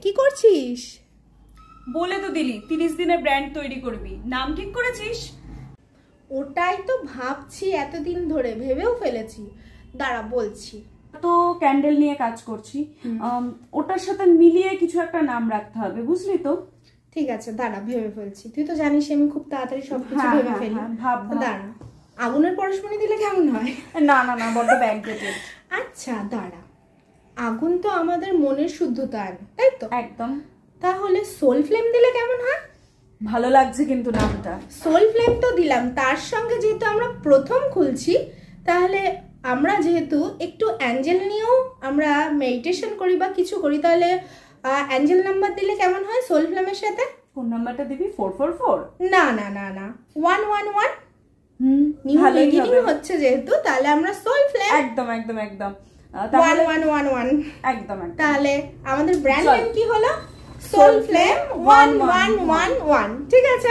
কি করছিস? বলে তো দিলি 30 দিনে ব্র্যান্ড তৈরি করবি, নাম ঠিক করেছিস? ওটাই তো ভাবছি, এতদিন ধরে ভেবেও ফেলেছি। দাঁড়া বলছি। তো ক্যান্ডেল নিয়ে কাজ করছি, ওটার সাথে মিলিয়ে কিছু একটা নাম রাখতে হবে, বুঝলি তো? ঠিক আছে, দাঁড়া ভেবে ফেলছি। তুই তো জানিস আমি খুব তাড়াতাড়ি সবকিছু ভেবে ফেলি। দাঁড়া, আগুনের পরশমণি দিলে কেমন হয়? না না না, বড্ড ব্যাকডেটেড। আচ্ছা দাঁড়া, আগুন তো আমাদের মনের শুদ্ধতা আনে, তাই তো? একদম। তাহলে সোল ফ্লেম দিলে কেমন হয়? ভালো লাগছে কিন্তু নামটা। সোল ফ্লেম তো দিলাম, তার সঙ্গে যেহেতু আমরা প্রথম খুলছি, তাহলে আমরা যেহেতু একটু অ্যাঞ্জেল নিয়েও আমরা মেডিটেশন করি বা কিছু করি, তাহলে অ্যাঞ্জেল নাম্বার দিলে কেমন হয় সোল ফ্লেমের সাথে? কোন নাম্বারটা দিবি? 444? না না না না, 111। নিউ ভালোই বিগিনিং হবে। হচ্ছে যেহেতু, তাহলে আমরা সোল ফ্লেম একদম একদম একদম 1111 একদম। তাহলে আমাদের ব্র্যান্ড নেম কি হলো? Soul Flame 1111। ঠিক আছে।